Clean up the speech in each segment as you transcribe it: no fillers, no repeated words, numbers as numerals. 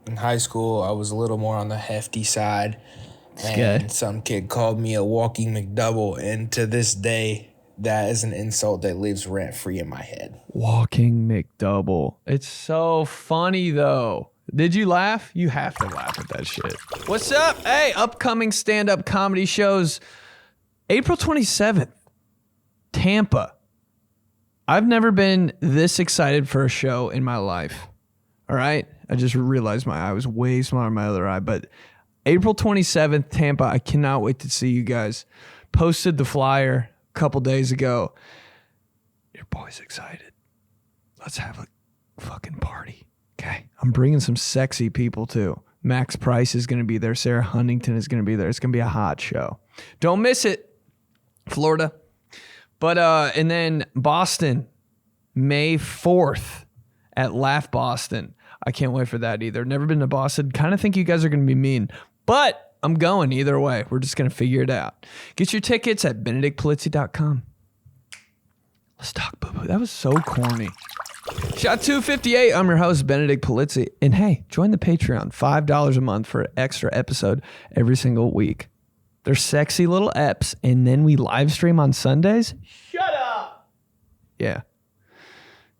in high school, I was a little more on the hefty side. Okay. And some kid called me a walking McDouble. And to this day, that is an insult that lives rent-free in my head. Walking McDouble. It's so funny, though. Did you laugh? You have to laugh at that shit. What's up? Hey, upcoming stand-up comedy shows. April 27th, Tampa. I've never been this excited for a show in my life. All right? I just realized my eye was way smaller than my other eye. But April 27th, Tampa. I cannot wait to see you guys. Posted the flyer a couple days ago. Your boy's excited. Let's have a fucking party. Okay? I'm bringing some sexy people too. Max Price is going to be there. Sarah Huntington is going to be there. It's going to be a hot show. Don't miss it. Florida. But, and then Boston, May 4th at Laugh Boston. I can't wait for that either. Never been to Boston. Kind of think you guys are going to be mean. But I'm going either way. We're just going to figure it out. Get your tickets at 𝗕𝗘𝗡𝗘𝗗𝗓.com. Let's talk boo-boo. That was so corny. Shot 258. I'm your host, Benedict Polizzi. And hey, join the Patreon. $5 a month for an extra episode every single week. They're sexy little eps. And then we live stream on Sundays. Shut up. Yeah.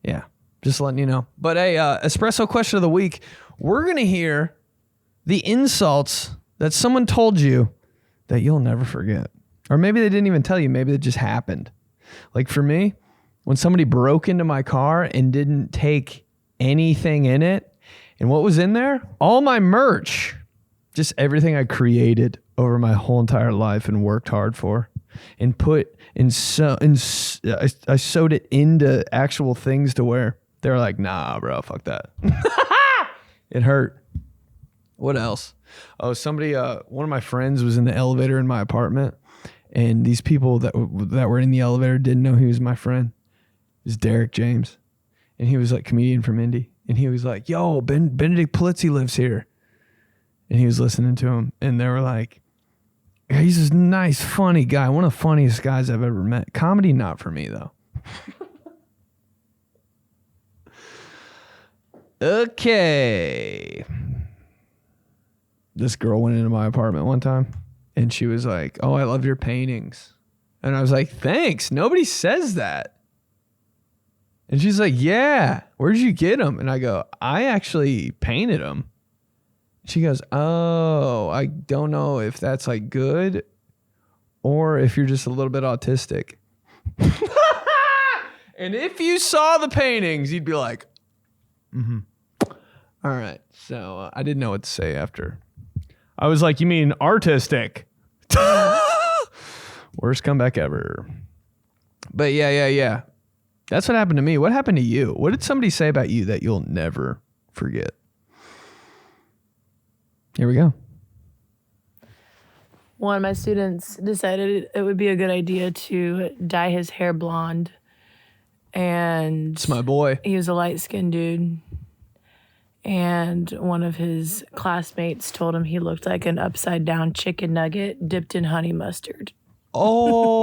Yeah. Just letting you know. But hey, Espresso question of the week. We're going to hear the insults that someone told you that you'll never forget. Or maybe they didn't even tell you. Maybe it just happened. Like for me, when somebody broke into my car and didn't take anything in it, and what was in there? All my merch. Just everything I created over my whole entire life and worked hard for. And I sewed it into actual things to wear. They were like, nah, bro, fuck that. It hurt. What else? Oh, somebody, one of my friends was in the elevator in my apartment, and these people that were in the elevator didn't know he was my friend. It was Derek James, and he was like comedian from Indy, and he was like, yo, Benedict Polizzi lives here. And he was listening to him, and they were like, he's this nice, funny guy, one of the funniest guys I've ever met. Comedy, not for me, though. Okay. This girl went into my apartment one time, and she was like, oh, I love your paintings. And I was like, thanks. Nobody says that. And she's like, yeah, where'd you get them? And I go, I actually painted them. She goes, oh, I don't know if that's like good or if you're just a little bit autistic. And if you saw the paintings, you'd be like, mm-hmm. All right. So I didn't know what to say after. I was like, you mean artistic? Worst comeback ever. But yeah. That's what happened to me. What happened to you? What did somebody say about you that you'll never forget? Here we go. One of my students decided it would be a good idea to dye his hair blonde. And it's my boy. He was a light-skinned dude. And one of his classmates told him he looked like an upside-down chicken nugget dipped in honey mustard. Oh.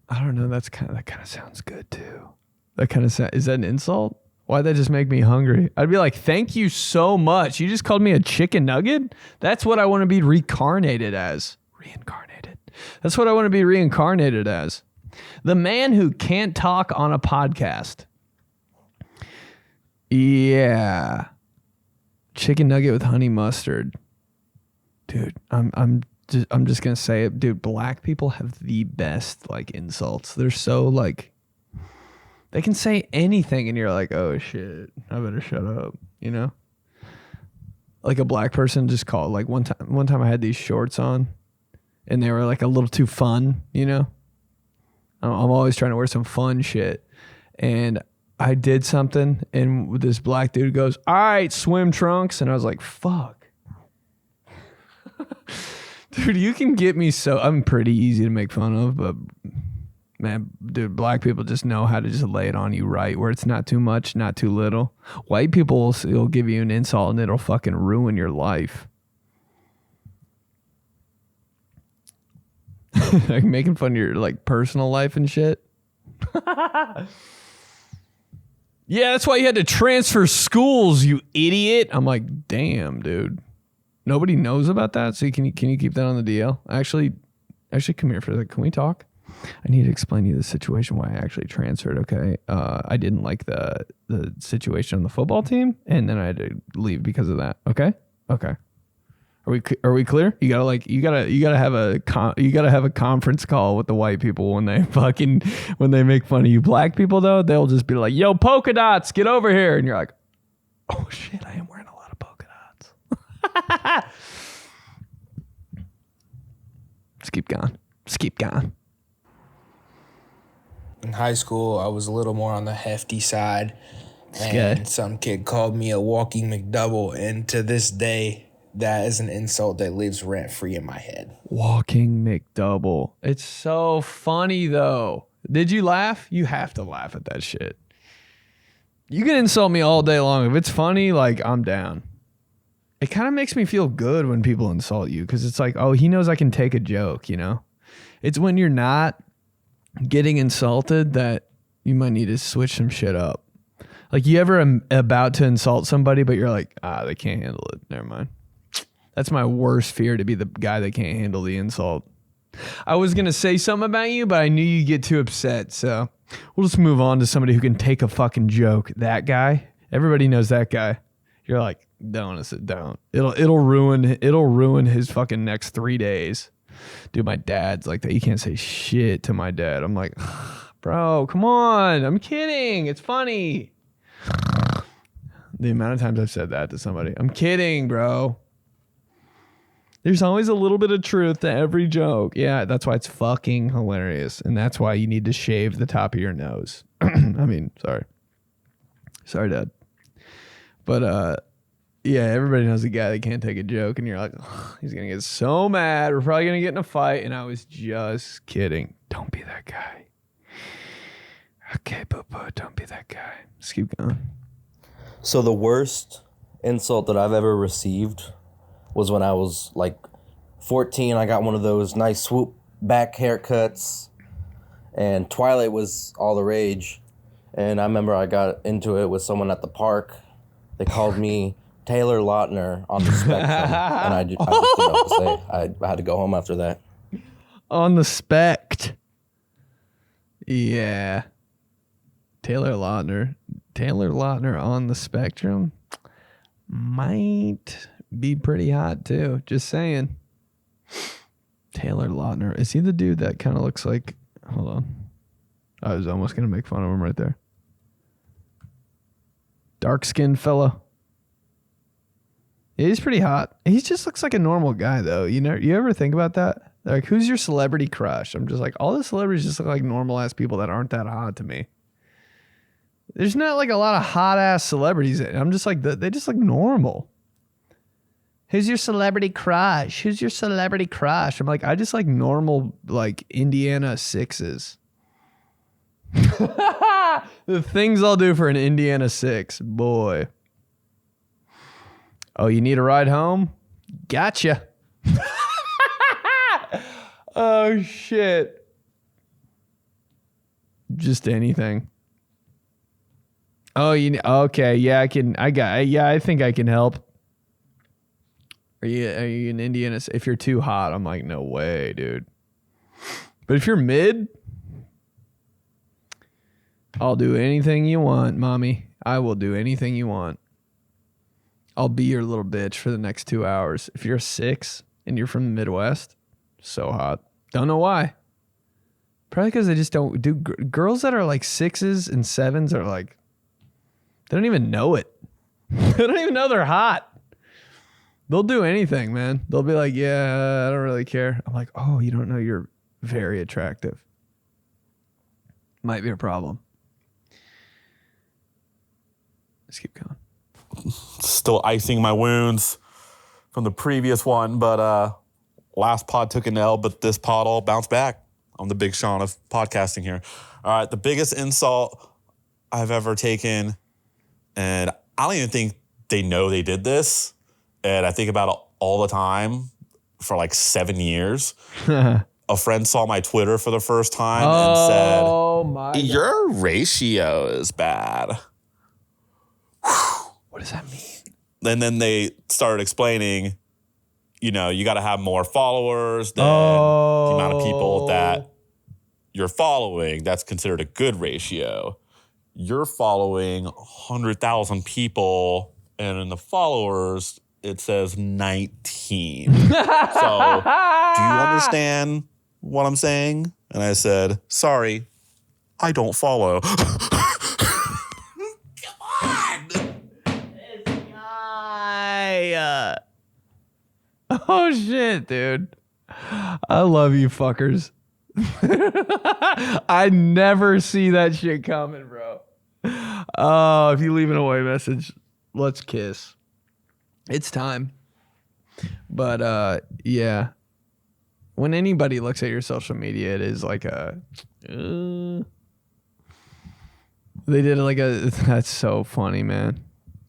I don't know. That kind of sounds good too. Is that an insult? Why'd that just make me hungry? I'd be like, thank you so much. You just called me a chicken nugget? That's what I want to be reincarnated as. That's what I want to be reincarnated as. The man who can't talk on a podcast. Yeah. Chicken nugget with honey mustard. Dude, I'm just going to say it. Dude, black people have the best like insults. They're so like, they can say anything and you're like, oh shit, I better shut up, you know? Like a black person just called, like one time I had these shorts on and they were like a little too fun, you know? I'm always trying to wear some fun shit. And I did something and this black dude goes, all right, swim trunks. And I was like, fuck. Dude, you can get me so, I'm pretty easy to make fun of, but man, dude, black people just know how to just lay it on you right, where it's not too much, not too little. White people will give you an insult and it'll fucking ruin your life. Like making fun of your like personal life and shit. Yeah, that's why you had to transfer schools, you idiot. I'm like, damn, dude. Nobody knows about that. So can you keep that on the DL? Actually, come here for a second. Can we talk? I need to explain to you the situation why I actually transferred. Okay, I didn't like the situation on the football team, and then I had to leave because of that. Okay. Are we clear? You gotta have a conference call with the white people when they make fun of you. Black people though, they'll just be like, "Yo, polka dots, get over here," and you're like, "Oh shit, I am wearing a lot of polka dots." Just keep going. In high school, I was a little more on the hefty side, and some kid called me a walking McDouble, and to this day, that is an insult that lives rent-free in my head. Walking McDouble. It's so funny, though. Did you laugh? You have to laugh at that shit. You can insult me all day long. If it's funny, like, I'm down. It kind of makes me feel good when people insult you because it's like, oh, he knows I can take a joke, you know? It's when you're not getting insulted that you might need to switch some shit up. Like, you ever about to insult somebody, but you're like, they can't handle it. Never mind. That's my worst fear, to be the guy that can't handle the insult. I was going to say something about you, but I knew you'd get too upset. So we'll just move on to somebody who can take a fucking joke. That guy, everybody knows that guy. You're like, don't sit down. It'll ruin his fucking next 3 days. Dude, my dad's like that. You can't say shit to my dad. I'm like, bro, come on. I'm kidding. It's funny. The amount of times I've said that to somebody. I'm kidding, bro. There's always a little bit of truth to every joke. Yeah, that's why it's fucking hilarious. And that's why you need to shave the top of your nose. I mean, sorry. Sorry, Dad. But, yeah, everybody knows a guy that can't take a joke. And you're like, oh, he's going to get so mad. We're probably going to get in a fight. And I was just kidding. Don't be that guy. Okay, boo-boo, don't be that guy. Just keep going. So the worst insult that I've ever received was when I was like 14. I got one of those nice swoop back haircuts, and Twilight was all the rage. And I remember I got into it with someone at the park. They called me Taylor Lautner on the spectrum, and I just didn't know what to say. I had to go home after that. On the spect. Yeah. Taylor Lautner on the spectrum might be pretty hot too. Just saying. Taylor Lautner. Is he the dude that kind of looks like... Hold on. I was almost going to make fun of him right there. Dark-skinned fella. Yeah, he's pretty hot. He just looks like a normal guy though. You ever think about that? Like, who's your celebrity crush? I'm just like, all the celebrities just look like normal ass people that aren't that hot to me. There's not like a lot of hot ass celebrities. I'm just like, they just look normal. Who's your celebrity crush? Who's your celebrity crush? I'm like, I just like normal, like Indiana sixes. The things I'll do for an Indiana six, boy. Oh, you need a ride home? Gotcha. Oh shit. Just anything. Oh, okay? Yeah, I think I can help. Are you in Indiana? If you're too hot, I'm like, no way, dude. But if you're mid, I'll do anything you want, mommy. I will do anything you want. I'll be your little bitch for the next 2 hours. If you're a 6 and you're from the Midwest, so hot. Don't know why. Probably because they just don't do. Girls that are like 6s and 7s are like, they don't even know it. They don't even know they're hot. They'll do anything, man. They'll be like, yeah, I don't really care. I'm like, oh, you don't know you're very attractive. Might be a problem. Let's keep going. Still icing my wounds from the previous one, but last pod took an L, but this pod all bounced back. I'm the Big Sean of podcasting here. All right, the biggest insult I've ever taken, and I don't even think they know they did this, and I think about it all the time for like 7 years. A friend saw my Twitter for the first time and said, "Oh my, your ratio is bad." What does that mean? And then they started explaining, you know, you got to have more followers than the amount of people that you're following. That's considered a good ratio. You're following 100,000 people, and in the followers, it says 19. So, do you understand what I'm saying? And I said, sorry, I don't follow. Oh shit, dude. I love you fuckers. I never see that shit coming, bro. Oh, if you leave an away message, let's kiss. It's time. But yeah. When anybody looks at your social media, it is like a they did like a that's so funny, man.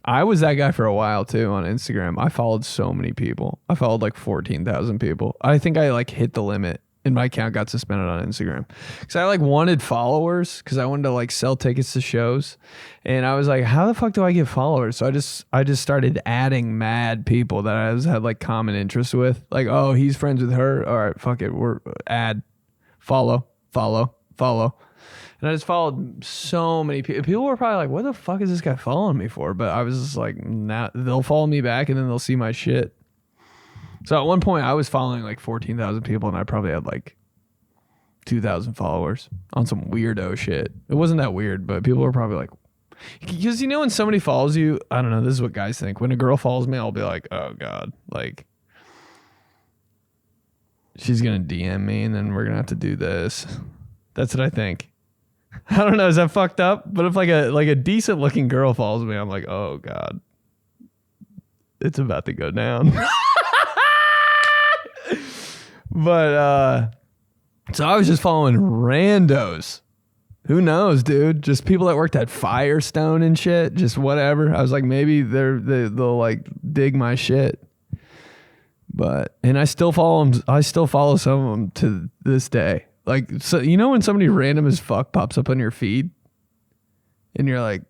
I was that guy for a while too on Instagram. I followed so many people. I followed like 14,000 people. I think I like hit the limit and my account got suspended on Instagram because I like wanted followers because I wanted to like sell tickets to shows. And I was like, how the fuck do I get followers? So I just started adding mad people that I had like common interests with. Like, oh, he's friends with her. All right, fuck it. We're add, follow. And I just followed so many people. People were probably like, what the fuck is this guy following me for? But I was just like, nah, they'll follow me back and then they'll see my shit. So at one point I was following like 14,000 people and I probably had like 2,000 followers on some weirdo shit. It wasn't that weird, but people were probably like, because you know when somebody follows you, I don't know, this is what guys think. When a girl follows me, I'll be like, oh God, like she's going to DM me and then we're going to have to do this. That's what I think. I don't know. Is that fucked up? But if like a decent looking girl follows me, I'm like, oh God, it's about to go down. But so I was just following randos. Who knows, dude? Just people that worked at Firestone and shit. Just whatever. I was like, maybe they'll like dig my shit. And I still follow them. I still follow some of them to this day. Like, so you know when somebody random as fuck pops up on your feed and you're like,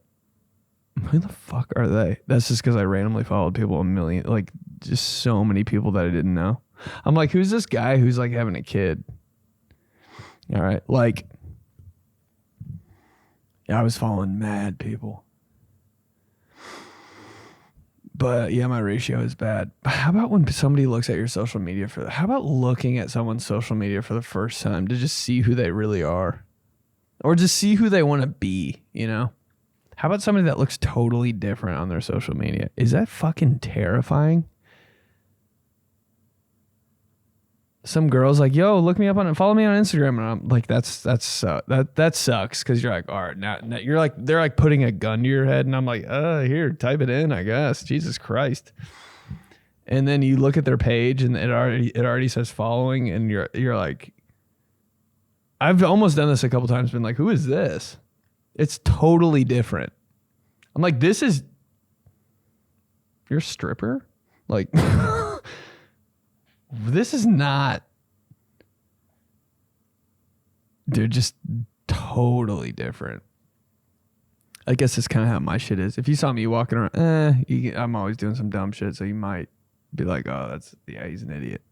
who the fuck are they? That's just because I randomly followed people like just so many people that I didn't know. I'm like, who's this guy who's like having a kid? All right. Like, yeah, I was following mad people. But yeah, my ratio is bad. How about when somebody looks at your social media how about looking at someone's social media for the first time to just see who they really are? Or just see who they want to be, you know? How about somebody that looks totally different on their social media? Is that fucking terrifying? Some girl's like, yo, look me up follow me on Instagram. And I'm like, that sucks. Cause you're like, all right, now you're like, they're like putting a gun to your head. And I'm like, here, type it in, I guess. Jesus Christ. And then you look at their page and it already says following. And you're like, I've almost done this a couple times, been like, who is this? It's totally different. I'm like, you're a stripper? Like, this is not, dude, just totally different. I guess that's kind of how my shit is. If you saw me walking around, I'm always doing some dumb shit, so you might be like, oh, he's an idiot.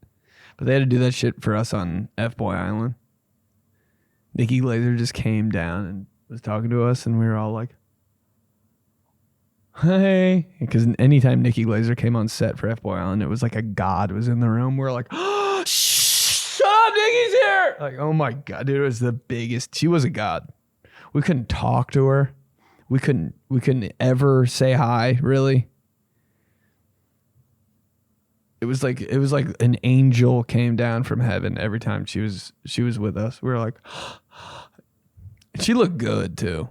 But they had to do that shit for us on F-Boy Island. Nikki Glazer just came down and was talking to us, and we were all like, hey, because anytime Nikki Glazer came on set for F-Boy Island, it was like a god was in the room. We're like, oh, shut up, Nikki's here. Like, oh my God, dude, it was the biggest. She was a god. We couldn't talk to her. We couldn't ever say hi, really. It was like an angel came down from heaven every time she was with us. We were like, she looked good too.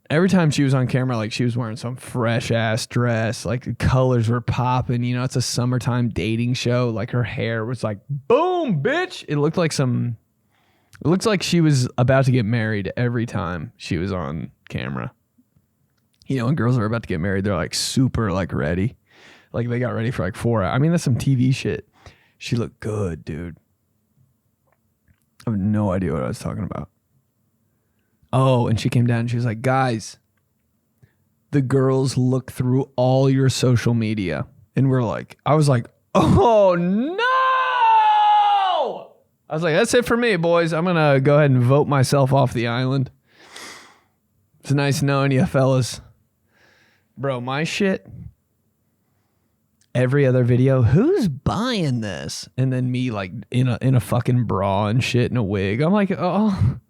Every time she was on camera, like she was wearing some fresh ass dress, like the colors were popping, you know, it's a summertime dating show. Like her hair was like, boom, bitch. It looked like she was about to get married every time she was on camera. You know, when girls are about to get married, they're like super like ready. Like they got ready for like 4 hours. I mean, that's some TV shit. She looked good, dude. I have no idea what I was talking about. Oh, and she came down and she was like, guys, the girls look through all your social media. And I was like, oh no! I was like, that's it for me, boys. I'm going to go ahead and vote myself off the island. It's nice knowing you, fellas. Bro, my shit, every other video, who's buying this? And then me like in a fucking bra and shit and a wig. I'm like, oh.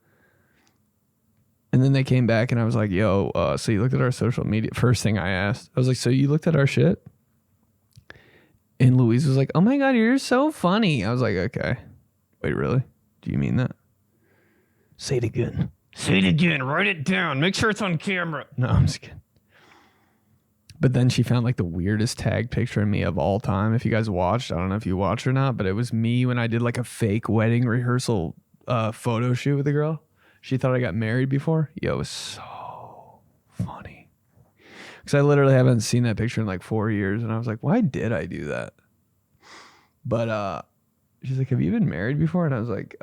And then they came back and I was like, yo, so you looked at our social media? First thing I asked, I was like, so you looked at our shit? And Louise was like, oh my God, you're so funny. I was like, okay. Wait, really? Do you mean that? Say it again. Say it again. Write it down. Make sure it's on camera. No, I'm just kidding. But then she found like the weirdest tag picture of me of all time. If you guys watched, I don't know if you watched or not, but it was me when I did like a fake wedding rehearsal photo shoot with a girl. She thought I got married before. Yo, it was so funny. Because I literally haven't seen that picture in like 4 years. And I was like, why did I do that? But she's like, have you been married before? And I was like,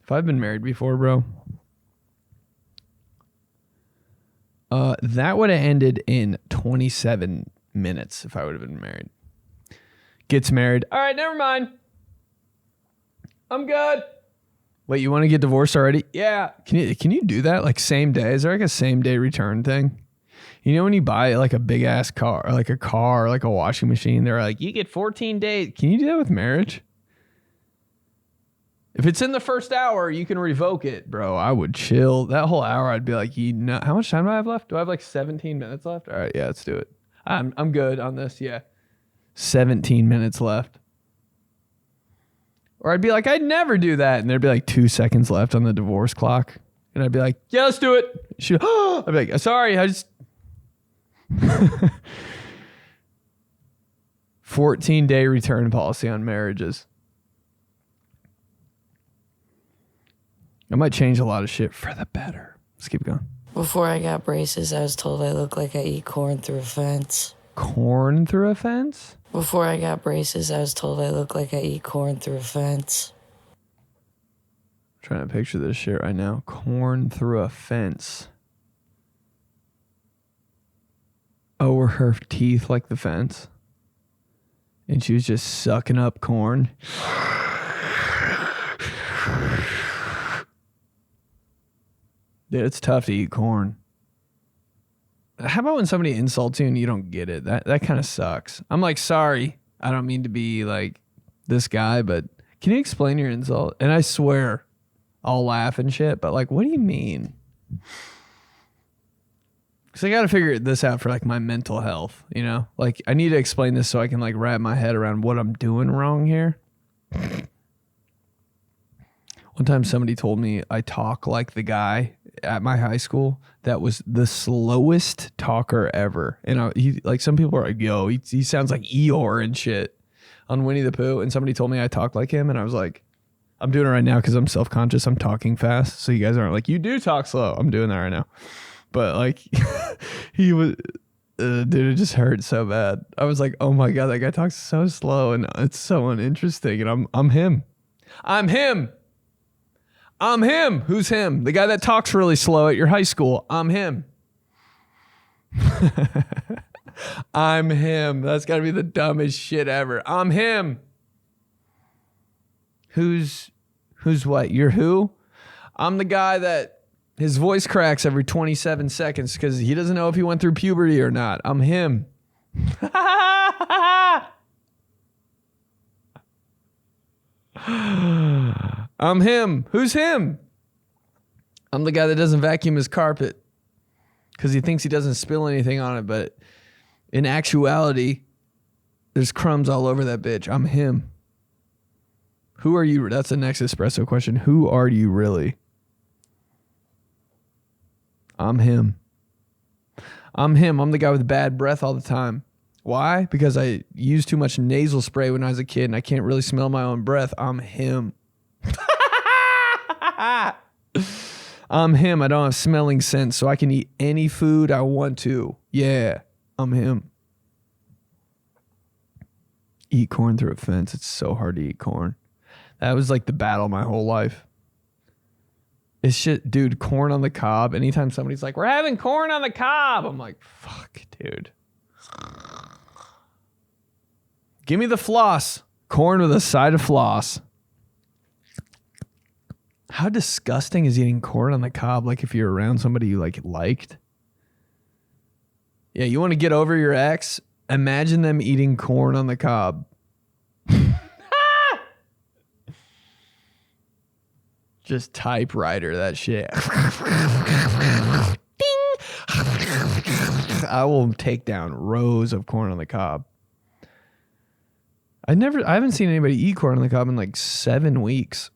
if I've been married before, bro, that would have ended in 27 minutes if I would have been married. Gets married. All right, never mind. I'm good. Wait, you want to get divorced already? Yeah. Can you do that like same day? Is there like a same day return thing? You know when you buy like a big ass car, or like a car, or like a washing machine, they're like, you get 14 days. Can you do that with marriage? If it's in the first hour, you can revoke it, bro. I would chill. That whole hour, I'd be like, you know, how much time do I have left? Do I have like 17 minutes left? All right, yeah, let's do it. I'm good on this, yeah. 17 minutes left. Or I'd be like, I'd never do that. And there'd be like 2 seconds left on the divorce clock. And I'd be like, yeah, let's do it. I'd be like, sorry, I just... 14-day return policy on marriages. I might change a lot of shit for the better. Let's keep going. Before I got braces, I was told I look like I eat corn through a fence. Corn through a fence? Before I got braces, I was told I look like I eat corn through a fence. I'm trying to picture this shit right now. Corn through a fence. Oh, were her teeth like the fence? And she was just sucking up corn? Dude, it's tough to eat corn. How about when somebody insults you and you don't get it? That kind of sucks. I'm like, sorry, I don't mean to be like this guy, but can you explain your insult? And I swear, I'll laugh and shit, but like, what do you mean? Because I got to figure this out for like my mental health, you know? Like, I need to explain this so I can like wrap my head around what I'm doing wrong here. One time somebody told me I talk like the guy at my high school that was the slowest talker ever. And he, like, some people are like, yo, he sounds like Eeyore and shit on Winnie the Pooh. And somebody told me I talk like him. And I was like, I'm doing it right now because I'm self-conscious. I'm talking fast. So you guys aren't like, you do talk slow. I'm doing that right now. But like, he was, dude, it just hurt so bad. I was like, oh my God, that guy talks so slow and it's so uninteresting. And I'm him. I'm him. I'm him. Who's him? The guy that talks really slow at your high school. I'm him. I'm him. That's got to be the dumbest shit ever. I'm him. Who's what? You're who? I'm the guy that his voice cracks every 27 seconds because he doesn't know if he went through puberty or not. I'm him. I'm him. Who's him? I'm the guy that doesn't vacuum his carpet because he thinks he doesn't spill anything on it, but in actuality, there's crumbs all over that bitch. I'm him. Who are you? That's the next espresso question. Who are you really? I'm him. I'm him. I'm the guy with bad breath all the time. Why? Because I used too much nasal spray when I was a kid and I can't really smell my own breath. I'm him. I'm him. I don't have smelling sense, so I can eat any food I want to. Yeah, I'm him. Eat corn through a fence. It's so hard to eat corn. That was like the battle my whole life. It's shit, dude, corn on the cob. Anytime somebody's like, we're having corn on the cob, I'm like, fuck, dude. Give me the floss. Corn with a side of floss. How disgusting is eating corn on the cob? Like if you're around somebody you liked. Yeah, you want to get over your ex? Imagine them eating corn on the cob. Just typewriter that shit. Ding. I will take down rows of corn on the cob. I haven't seen anybody eat corn on the cob in like 7 weeks.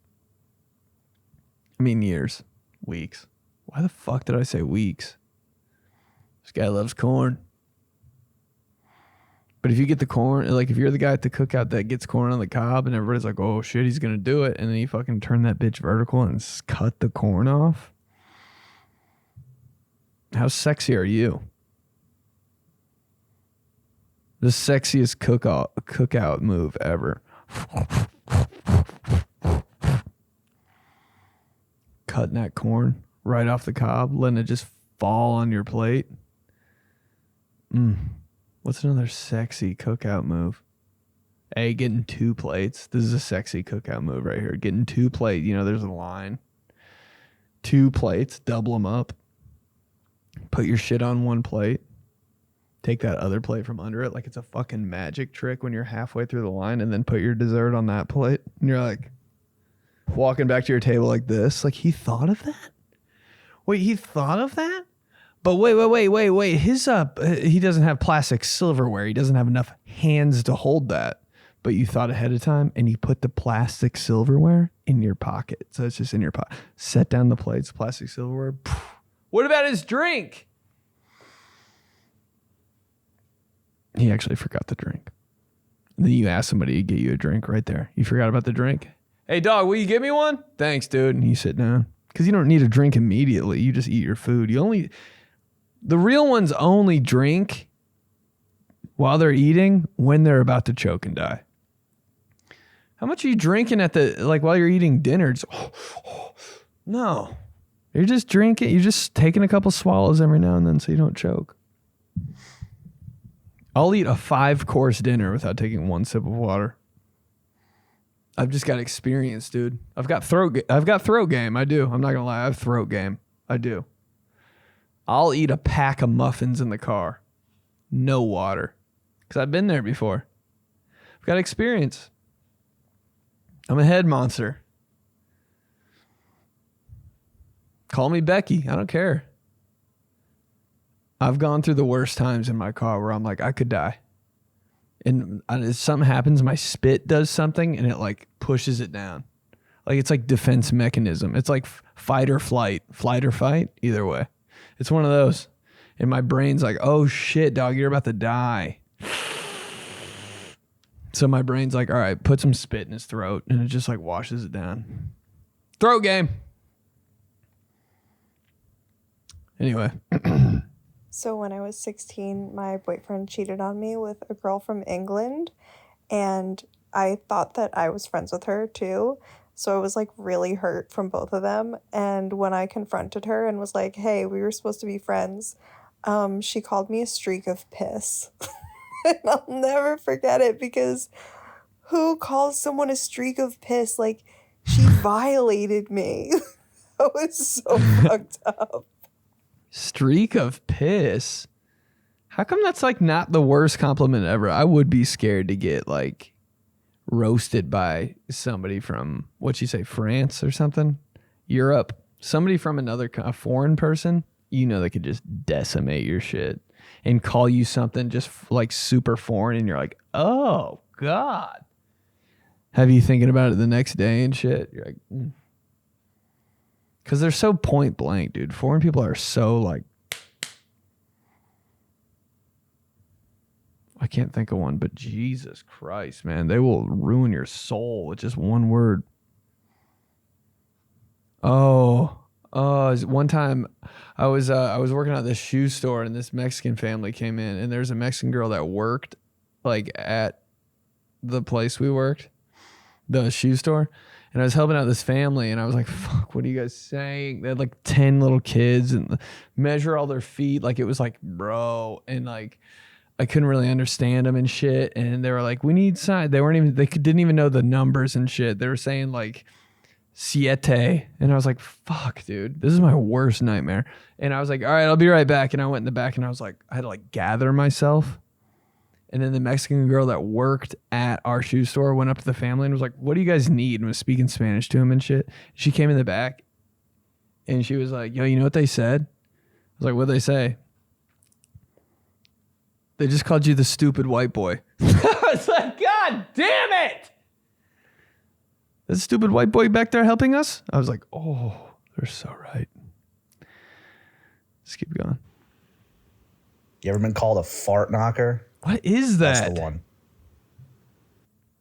I mean years. Weeks. Why the fuck did I say weeks? This guy loves corn. But if you get the corn, like if you're the guy at the cookout that gets corn on the cob and everybody's like, oh shit, he's going to do it. And then you fucking turn that bitch vertical and cut the corn off. How sexy are you? The sexiest cookout move ever. Cutting that corn right off the cob, letting it just fall on your plate. What's another sexy cookout move? Hey, getting 2 plates. This is a sexy cookout move right here. Getting 2 plates. You know, there's a line. 2 plates, double them up. Put your shit on 1 plate. Take that other plate from under it like it's a fucking magic trick when you're halfway through the line, and then put your dessert on that plate. And you're like walking back to your table like this. Like, he thought of that? Wait, he thought of that? But wait. He doesn't have plastic silverware. He doesn't have enough hands to hold that. But you thought ahead of time and you put the plastic silverware in your pocket. So it's just in your pocket. Set down the plates, plastic silverware. What about his drink? He actually forgot the drink. And then you ask somebody to get you a drink right there. You forgot about the drink? Hey, dog, will you give me one? Thanks, dude. And you sit down. Because you don't need a drink immediately. You just eat your food. The real ones only drink while they're eating when they're about to choke and die. How much are you drinking while you're eating dinner? No. You're just drinking. You're just taking a couple swallows every now and then so you don't choke. I'll eat a 5-course dinner without taking 1 sip of water. I've just got experience, dude. I've got throat game. I do. I'm not going to lie. I have throat game. I do. I'll eat a pack of muffins in the car. No water. Because I've been there before. I've got experience. I'm a head monster. Call me Becky. I don't care. I've gone through the worst times in my car where I'm like, I could die. And if something happens, my spit does something and it like pushes it down. Like it's like defense mechanism. It's like fight or flight or fight, either way. It's one of those. And my brain's like, oh shit, dog, you're about to die. So my brain's like, all right, put some spit in his throat. And it just like washes it down. Throat game. Anyway. So when I was 16, my boyfriend cheated on me with a girl from England, and I thought that I was friends with her too. So I was like really hurt from both of them. And when I confronted her and was like, hey, we were supposed to be friends, she called me a streak of piss. And I'll never forget it because who calls someone a streak of piss? Like, she violated me. That was so fucked up. Streak of piss? How come that's like not the worst compliment ever? I would be scared to get like roasted by somebody from, what'd you say, France or something? Europe? Somebody from a foreign person? You know they could just decimate your shit and call you something just like super foreign and you're like, oh God. Have you thinking about it the next day and shit? You're like, Because they're so point blank, dude. Foreign people are so like, I can't think of one, but Jesus Christ, man. They will ruin your soul with just one word. One time I was working at this shoe store and this Mexican family came in and there's a Mexican girl that worked like at the place we worked, the shoe store. And I was helping out this family, and I was like, fuck, what are you guys saying? They had like 10 little kids and measure all their feet. Like, it was like, bro. And like, I couldn't really understand them and shit. And they were like, we need sign. They didn't even know the numbers and shit. They were saying like, 𝗕𝗘𝗘𝗗𝗓. And I was like, fuck, dude, this is my worst nightmare. And I was like, all right, I'll be right back. And I went in the back, and I was like, I had to like gather myself. And then the Mexican girl that worked at our shoe store went up to the family and was like, what do you guys need? And was speaking Spanish to him and shit. She came in the back and she was like, yo, you know what they said? I was like, what'd they say? They just called you the stupid white boy. I was like, God damn it. That stupid white boy back there helping us? I was like, oh, they're so right. Let's keep going. You ever been called a fart knocker? What is that? That's the one.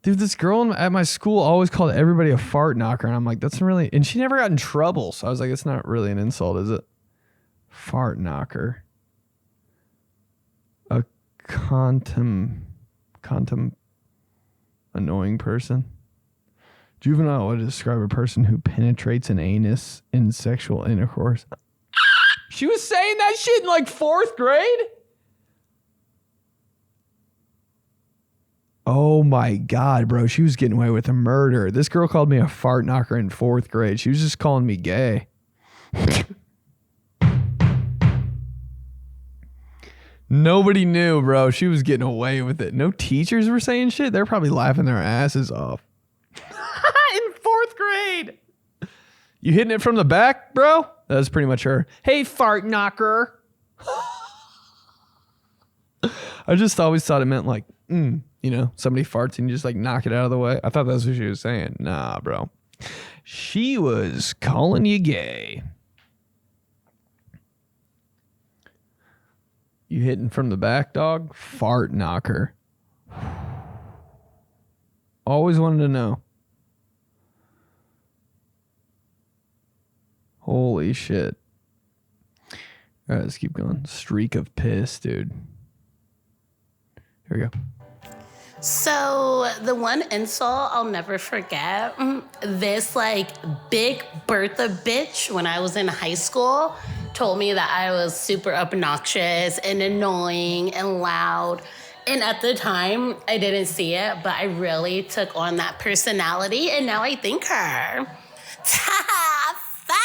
Dude, this girl at my school always called everybody a fart knocker. And I'm like, that's really... And she never got in trouble. So I was like, it's not really an insult, is it? Fart knocker. A annoying person. Juvenile would describe a person who penetrates an anus in sexual intercourse. She was saying that shit in like 4th grade? Oh my God, bro. She was getting away with a murder. This girl called me a fart knocker in 4th grade. She was just calling me gay. Nobody knew, bro. She was getting away with it. No teachers were saying shit. They're probably laughing their asses off. In 4th grade. You hitting it from the back, bro? That was pretty much her. Hey, fart knocker. I just always thought it meant like, you know, somebody farts and you just like knock it out of the way. I thought that's what she was saying. Nah, bro. She was calling you gay. You hitting from the back, dog? Fart knocker. Always wanted to know. Holy shit. All right, let's keep going. Streak of piss, dude. Here we go. So the one insult I'll never forget, this like big Bertha bitch when I was in high school told me that I was super obnoxious and annoying and loud. And at the time, I didn't see it, but I really took on that personality, and now I thank her. Fuck!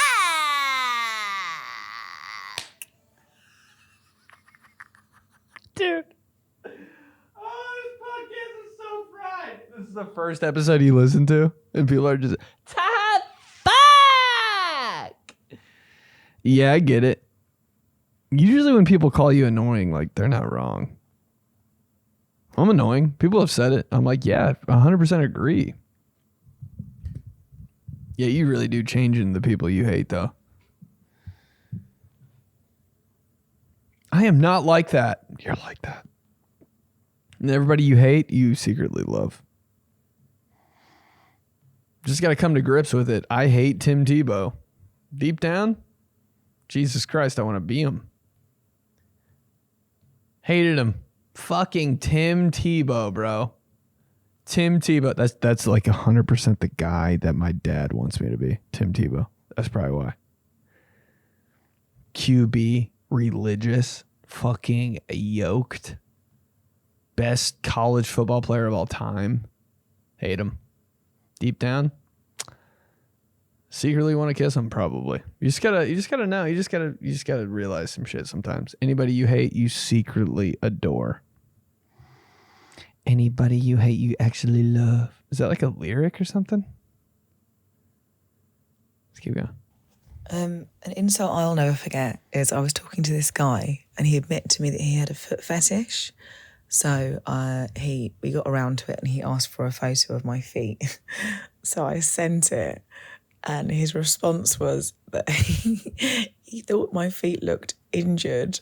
Dude. This is the first episode you listen to, and people are just, fuck! Yeah, I get it. Usually when people call you annoying, like, they're not wrong. I'm annoying. People have said it. I'm like, yeah, 100% agree. Yeah, you really do change in the people you hate, though. I am not like that. You're like that. And everybody you hate, you secretly love. Just got to come to grips with it. I hate Tim Tebow. Deep down, Jesus Christ, I want to be him. Hated him. Fucking Tim Tebow, bro. Tim Tebow. That's like 100% the guy that my dad wants me to be. Tim Tebow. That's probably why. QB, religious, fucking yoked. Best college football player of all time. Hate him. Deep down, secretly want to kiss him. Probably. You just gotta know. You just gotta realize some shit sometimes. Anybody you hate, you secretly adore. Anybody you hate, you actually love. Is that like a lyric or something? Let's keep going. An insult I'll never forget is I was talking to this guy and he admitted to me that he had a foot fetish. So we got around to it and he asked for a photo of my feet. So I sent it and his response was that he thought my feet looked injured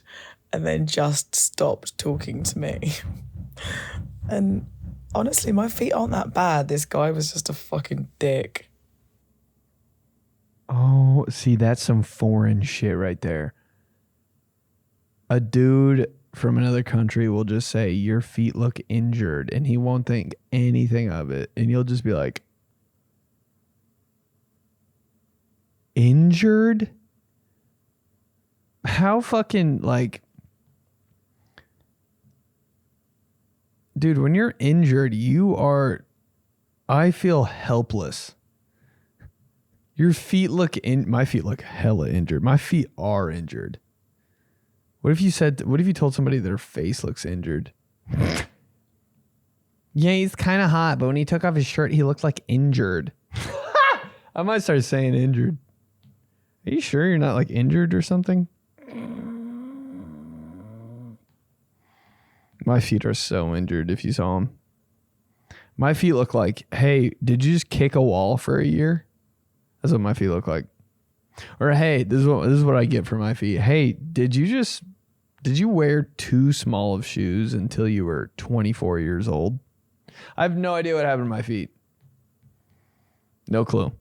and then just stopped talking to me. And honestly, my feet aren't that bad. This guy was just a fucking dick. Oh, see, that's some foreign shit right there. A dude from another country will just say, your feet look injured, and he won't think anything of it. And you'll just be like, injured? How fucking like, dude, when you're injured, I feel helpless. Your feet my feet look hella injured. My feet are injured. What if you told somebody their face looks injured? Yeah, he's kind of hot, but when he took off his shirt, he looked like injured. I might start saying injured. Are you sure you're not like injured or something? My feet are so injured if you saw them. My feet look like, hey, did you just kick a wall for a year? That's what my feet look like. Or hey, this is what I get for my feet. Hey, did you wear too small of shoes until you were 24 years old? I have no idea what happened to my feet. No clue.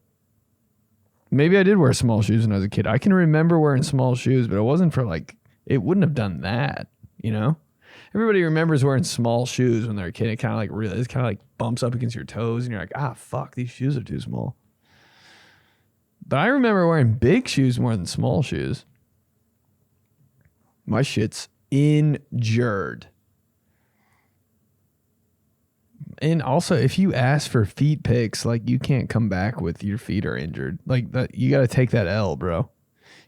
Maybe I did wear small shoes when I was a kid. I can remember wearing small shoes, but it wasn't for it wouldn't have done that, you know? Everybody remembers wearing small shoes when they're a kid. It kind of bumps up against your toes and you're like, fuck, these shoes are too small. But I remember wearing big shoes more than small shoes. My shit's injured. And also, if you ask for feet pics, you can't come back with your feet are injured. You got to take that L, bro.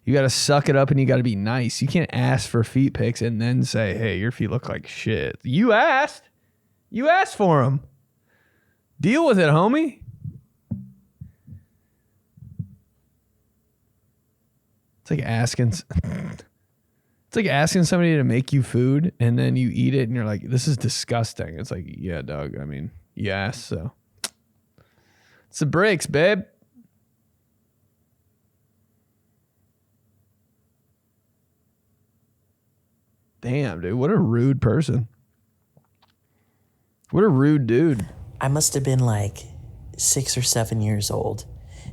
You got to suck it up and you got to be nice. You can't ask for feet pics and then say, hey, your feet look like shit. You asked. You asked for them. Deal with it, homie. It's like asking somebody to make you food and then you eat it and you're like, this is disgusting. It's like, yeah, dog. I mean, yes. So it's the breaks, babe. Damn, dude. What a rude person. What a rude dude. I must have been 6 or 7 years old.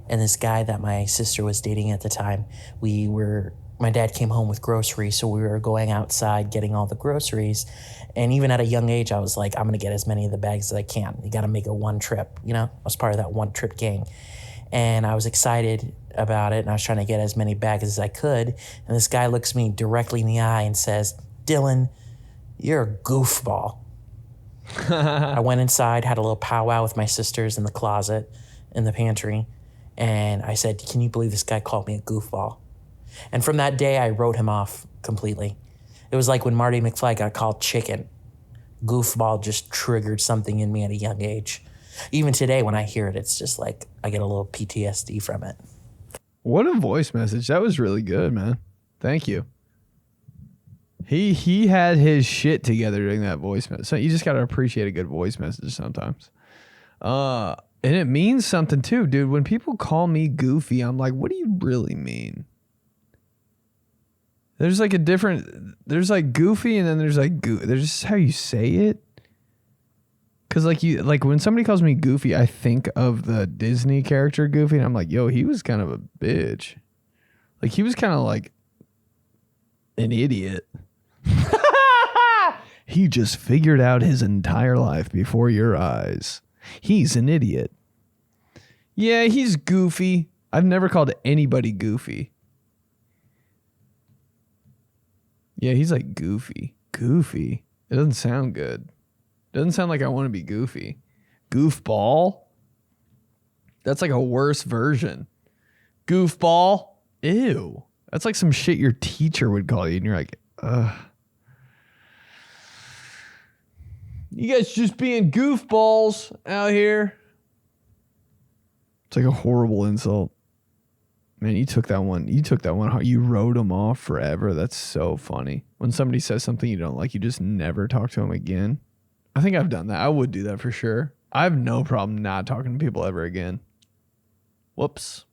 And this guy that my sister was dating at the time, my dad came home with groceries, so we were going outside getting all the groceries. And even at a young age, I was like, I'm going to get as many of the bags as I can. You got to make it one trip, you know? I was part of that one trip gang. And I was excited about it, and I was trying to get as many bags as I could. And this guy looks me directly in the eye and says, Dylan, you're a goofball. I went inside, had a little powwow with my sisters in the closet, in the pantry. And I said, can you believe this guy called me a goofball? And from that day, I wrote him off completely. It was like when Marty McFly got called chicken. Goofball just triggered something in me at a young age. Even today, when I hear it, it's just like I get a little PTSD from it. What a voice message. That was really good, man. Thank you. He had his shit together during that voice message. So you just got to appreciate a good voice message sometimes. And it means something too, dude. When people call me goofy, I'm like, what do you really mean? There's there's goofy and then there's there's just how you say it. Cause when somebody calls me goofy, I think of the Disney character Goofy and I'm like, yo, he was kind of a bitch. He was kind of an idiot. He just figured out his entire life before your eyes. He's an idiot. Yeah, he's goofy. I've never called anybody goofy. Yeah, he's goofy. Goofy. It doesn't sound good. It doesn't sound like I want to be goofy. Goofball? That's a worse version. Goofball? Ew. That's some shit your teacher would call you and you're like, ugh. You guys just being goofballs out here. It's a horrible insult. Man, you took that one hard. You wrote them off forever. That's so funny. When somebody says something you don't like, you just never talk to them again. I think I've done that. I would do that for sure. I have no problem not talking to people ever again. Whoops.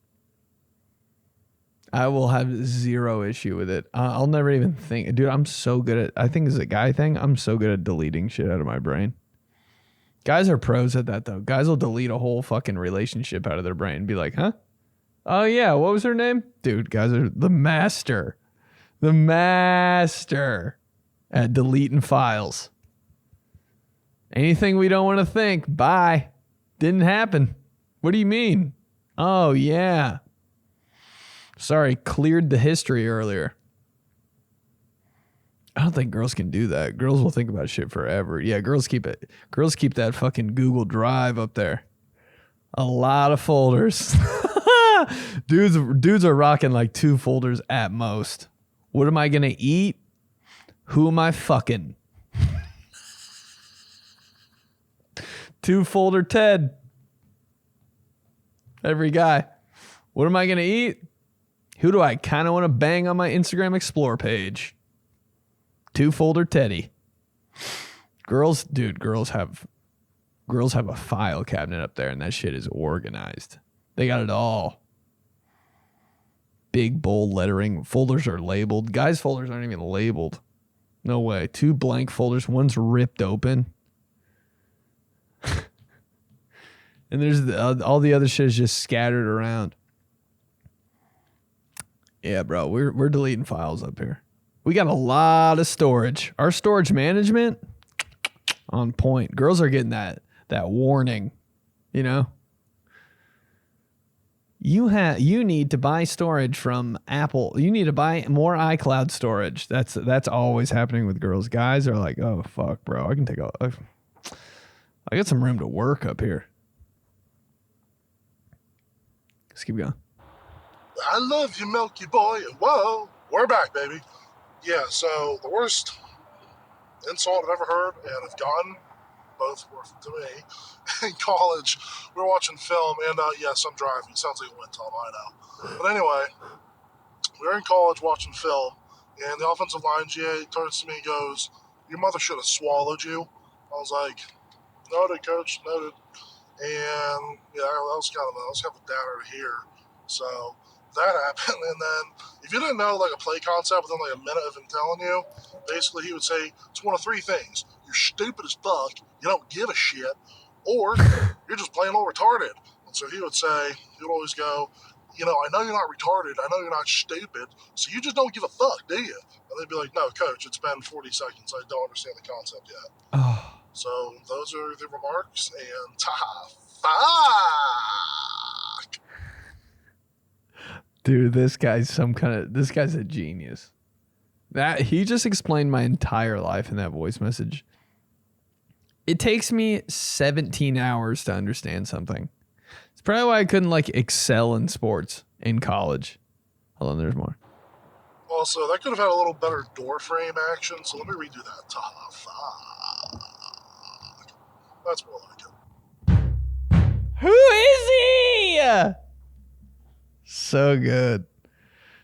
I will have zero issue with it. I'll never even think. Dude, I'm so good at, I think it's a guy thing. I'm so good at deleting shit out of my brain. Guys are pros at that, though. Guys will delete a whole fucking relationship out of their brain and be like, huh? Oh, yeah. What was her name? Dude, guys are the master. The master at deleting files. Anything we don't want to think. Bye. Didn't happen. What do you mean? Oh, yeah. Sorry, cleared the history earlier. I don't think girls can do that. Girls will think about shit forever. Yeah, girls keep it. Girls keep that fucking Google Drive up there. A lot of folders. Dudes are rocking like 2 folders at most. What am I gonna eat? Who am I fucking? 2 folder Ted. Every guy. What am I gonna eat? Who do I kind of want to bang on my Instagram Explore page? 2 folder Teddy. Girls have a file cabinet up there, and that shit is organized. They got it all. Big, bold lettering. Folders are labeled. Guys' folders aren't even labeled. No way. 2 blank folders. One's ripped open. And there's all the other shit is just scattered around. Yeah, bro. We're deleting files up here. We got a lot of storage. Our storage management, on point. Girls are getting that warning, you know? You need to buy storage from Apple. You need to buy more iCloud storage. That's always happening with girls. Guys are like, oh fuck, bro. I got some room to work up here. Let's keep going. I love you, Milky Boy. Whoa, we're back, baby. Yeah, so the worst insult I've ever heard and have gotten, both were to me, in college. We were watching film, and yes, I'm driving. Sounds like a wind tunnel, I know. But anyway, we were in college watching film, and the offensive line GA turns to me and goes, your mother should have swallowed you. I was like, noted, coach, noted. And yeah, that was kind of a downer to hear. So that happened, and then if you didn't know like a play concept within like a minute of him telling you, basically he would say it's one of 3 things: you're stupid as fuck, you don't give a shit, or you're just plain old retarded. And so he would always go, you know, I know you're not retarded, I know you're not stupid, so you just don't give a fuck, do you? And they'd be like, no, coach, it's been 40 seconds, I don't understand the concept yet. Oh. So those are the remarks, and fuck. Dude, this guy's a genius. That he just explained my entire life in that voice message. It takes me 17 hours to understand something. It's probably why I couldn't like excel in sports in college. Hold on, there's more. Also, that could have had a little better door frame action, so let me redo that. Fuck. That's more like it. Who is he? So good.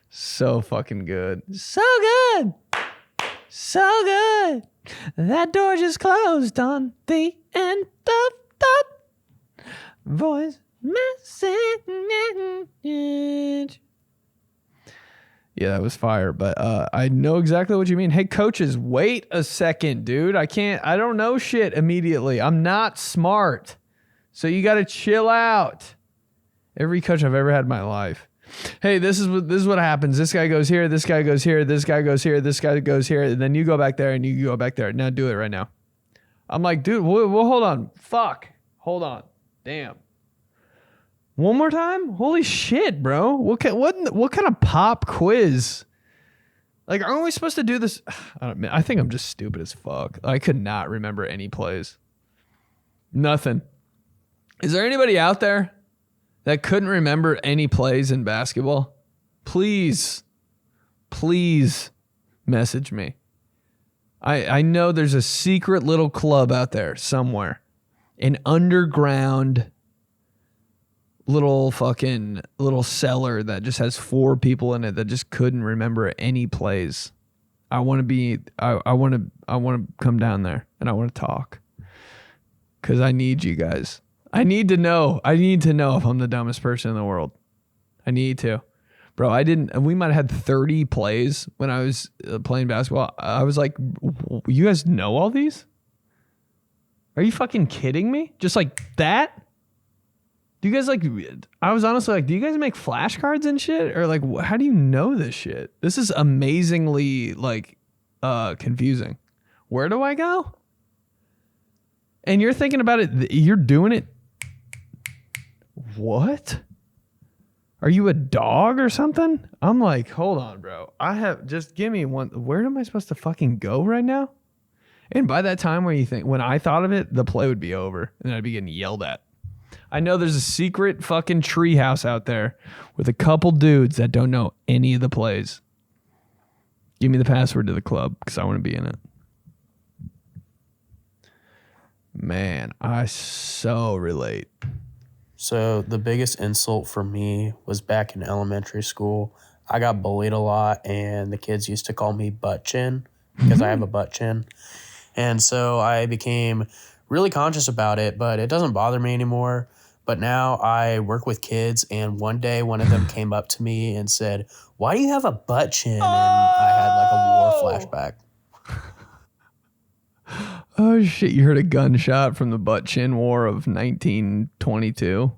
So fucking good. So good. So good. That door just closed on the end of the voice message. Yeah, that was fire, but I know exactly what you mean. Hey, coaches, wait a second, dude. I don't know shit immediately. I'm not smart. So you got to chill out. Every coach I've ever had in my life. Hey, this is what happens. This guy goes here, this guy goes here, this guy goes here, this guy goes here, and then you go back there and you go back there. Now do it right now. I'm like, dude, well, hold on. Fuck. Hold on. Damn. One more time? Holy shit, bro. What kind of pop quiz? Like, aren't we supposed to do this? I think I'm just stupid as fuck. I could not remember any plays. Nothing. Is there anybody out there that couldn't remember any plays in basketball? Please message me. I know there's a secret little club out there somewhere. An underground little cellar that just has 4 people in it that just couldn't remember any plays. I want to come down there and I want to talk. 'Cause I need you guys. I need to know if I'm the dumbest person in the world. I need to. Bro, we might have had 30 plays when I was playing basketball. I was like, you guys know all these? Are you fucking kidding me? Just like that? Do you guys I was honestly like, do you guys make flashcards and shit? Or like, how do you know this shit? This is amazingly confusing. Where do I go? And you're thinking about it, you're doing it. What? Are you a dog or something? I'm like, hold on, bro. Just give me one. Where am I supposed to fucking go right now? And by that time when I thought of it, the play would be over and I'd be getting yelled at. I know there's a secret fucking tree house out there with a couple dudes that don't know any of the plays. Give me the password to the club because I want to be in it. Man, I so relate. So the biggest insult for me was back in elementary school. I got bullied a lot, and the kids used to call me butt chin because I have a butt chin. And so I became really conscious about it, but it doesn't bother me anymore. But now I work with kids, and one day one of them came up to me and said, "Why do you have a butt chin?" And I had like a war flashback. Oh shit, you heard a gunshot from the butt chin war of 1922.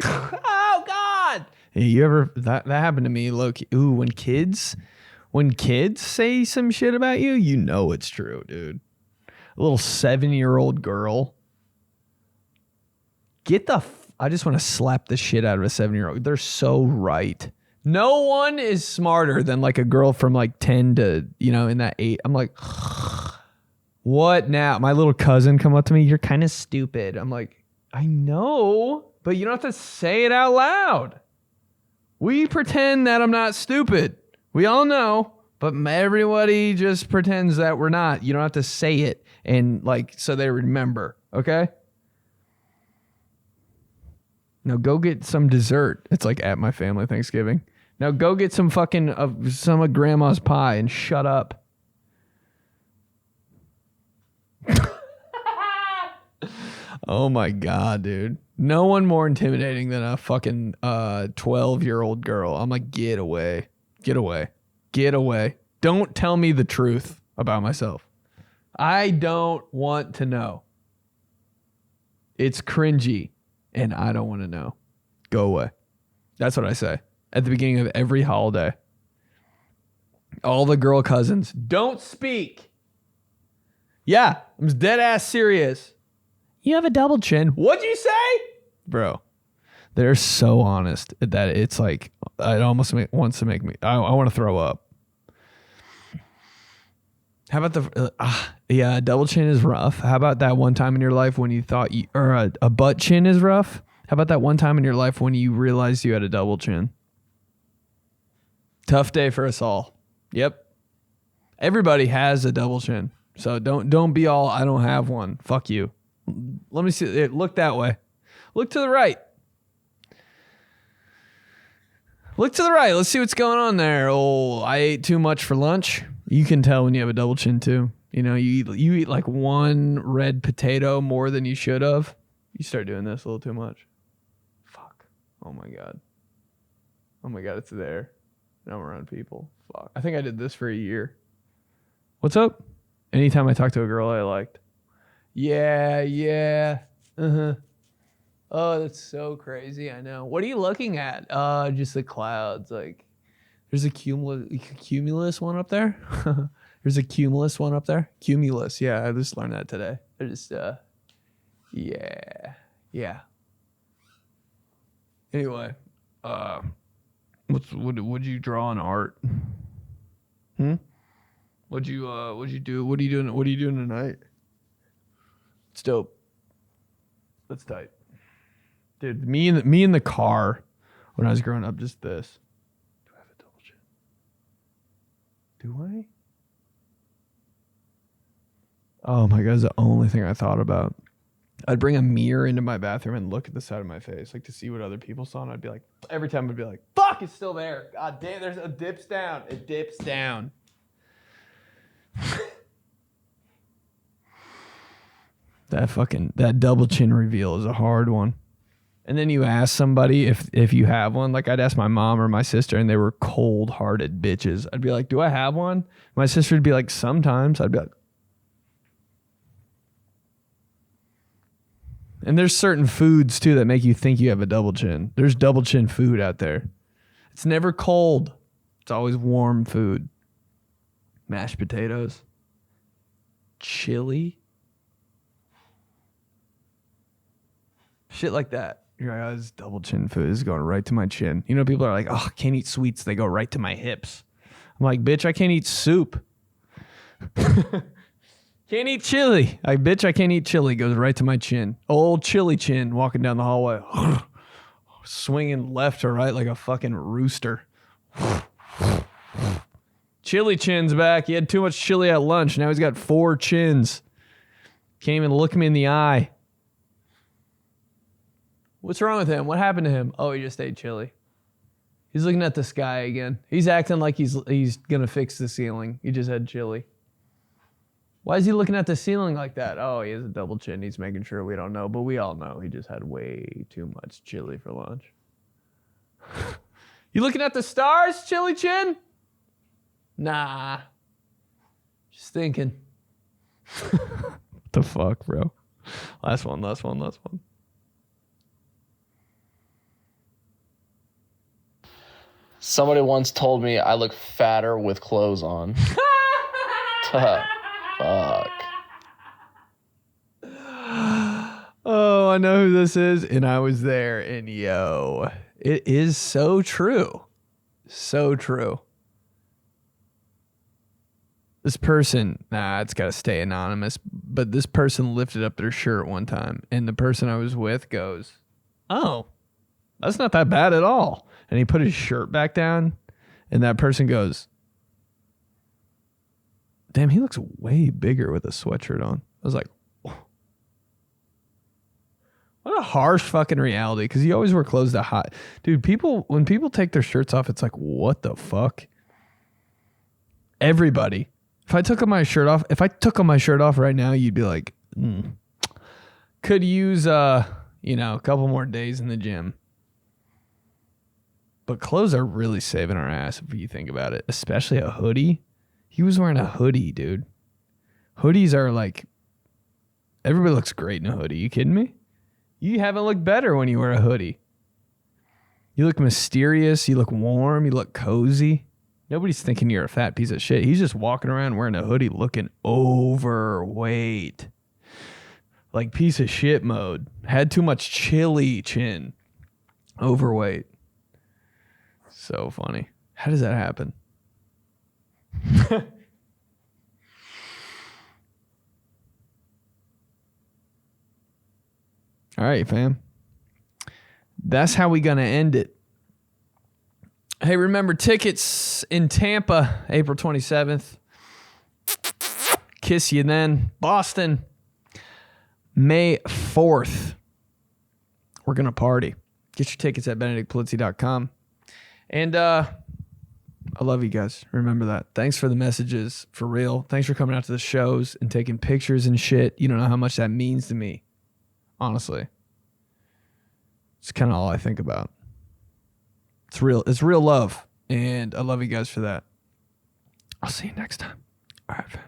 Oh god. Hey, you ever that happened to me, low-key. Ooh, when kids say some shit about you, you know it's true, dude. A little 7-year-old girl. I just want to slap the shit out of a 7-year-old. They're so right. No one is smarter than like a girl from like 10 to, in that 8. I'm like, what now? My little cousin come up to me. You're kind of stupid. I'm like, I know, but you don't have to say it out loud. We pretend that I'm not stupid. We all know, but everybody just pretends that we're not. You don't have to say it and like, so they remember. Okay. Now go get some dessert. It's like at my family Thanksgiving. Now go get some fucking, some of grandma's pie and shut up. Oh my God, dude. No one more intimidating than a fucking 12-year-old girl. I'm like, get away. Get away. Get away. Don't tell me the truth about myself. I don't want to know. It's cringy and I don't want to know. Go away. That's what I say at the beginning of every holiday. All the girl cousins, don't speak. Yeah, I'm dead ass serious. You have a double chin. What'd you say? Bro, they're so honest that it's like, it almost wants to make me, I want to throw up. How about a double chin is rough. How about that one time in your life when you thought a butt chin is rough? How about that one time in your life when you realized you had a double chin? Tough day for us all. Yep. Everybody has a double chin. So don't be all, I don't have one. Fuck you. Let me see it. Look that way. Look to the right. Look to the right. Let's see what's going on there. Oh, I ate too much for lunch. You can tell when you have a double chin too. You eat like one red potato more than you should have. You start doing this a little too much. Fuck. Oh my God. Oh my God, it's there. Now I'm around people. Fuck. I think I did this for a year. What's up? Anytime I talk to a girl I liked. Yeah. Uh-huh. Oh, that's so crazy. I know. What are you looking at? Just the clouds. Like, there's a cumulus one up there. There's a cumulus one up there. Cumulus. Yeah, I just learned that today. I just, yeah. Anyway, would you draw in art? What'd you do? What are you doing tonight? It's dope. That's tight. Dude, me in the car when I was growing up, just this. Do I have a double chin? Do I? Oh my God, it's the only thing I thought about. I'd bring a mirror into my bathroom and look at the side of my face, like to see what other people saw, and I'd be like, every time I'd be like, fuck, it's still there. God damn, it dips down. It dips down. That double chin reveal is a hard one. And then you ask somebody if you have one. Like I'd ask my mom or my sister and they were cold-hearted bitches. I'd be like, do I have one? My sister would be like, sometimes. I'd be like. And there's certain foods too that make you think you have a double chin. There's double chin food out there. It's never cold. It's always warm food. Mashed potatoes. Chili. Shit like that. You're like, oh, this is double chin food. This is going right to my chin. You know, people are like, oh, I can't eat sweets. They go right to my hips. I'm like, bitch, I can't eat soup. Can't eat chili. I can't eat chili. Goes right to my chin. Old chili chin walking down the hallway. Swinging left to right like a fucking rooster. Chili chin's back. He had too much chili at lunch. Now he's got 4 chins. Can't even look me in the eye. What's wrong with him? What happened to him? Oh, he just ate chili. He's looking at the sky again. He's acting like he's gonna fix the ceiling. He just had chili. Why is he looking at the ceiling like that? Oh, he has a double chin. He's making sure we don't know, but we all know he just had way too much chili for lunch. You looking at the stars, chili chin? Nah. Just thinking. What the fuck, bro? Last one. Somebody once told me I look fatter with clothes on. Fuck. Oh, I know who this is, and I was there, and yo, it is so true. So true. This person, it's got to stay anonymous, but this person lifted up their shirt one time, and the person I was with goes, oh, that's not that bad at all. And he put his shirt back down, and that person goes, damn, he looks way bigger with a sweatshirt on. I was like, what a harsh fucking reality, because you always wear clothes that hot. Dude, when people take their shirts off, it's like, what the fuck? Everybody. If I took my shirt off right now, you'd be like, could use a couple more days in the gym. But clothes are really saving our ass if you think about it, especially a hoodie. He was wearing a hoodie, dude. Hoodies are like, everybody looks great in a hoodie. You kidding me? You haven't looked better when you wear a hoodie. You look mysterious. You look warm. You look cozy. Nobody's thinking you're a fat piece of shit. He's just walking around wearing a hoodie looking overweight. Like piece of shit mode. Had too much chili chin. Overweight. So funny. How does that happen? All right, fam. That's how we gonna end it. Hey, remember tickets in Tampa, April 27th. Kiss you then. Boston, May 4th. We're gonna party. Get your tickets at benedictpolizzi.com. And I love you guys. Remember that. Thanks for the messages, for real. Thanks for coming out to the shows and taking pictures and shit. You don't know how much that means to me. Honestly. It's kind of all I think about. It's real love. And I love you guys for that. I'll see you next time. All right, fam.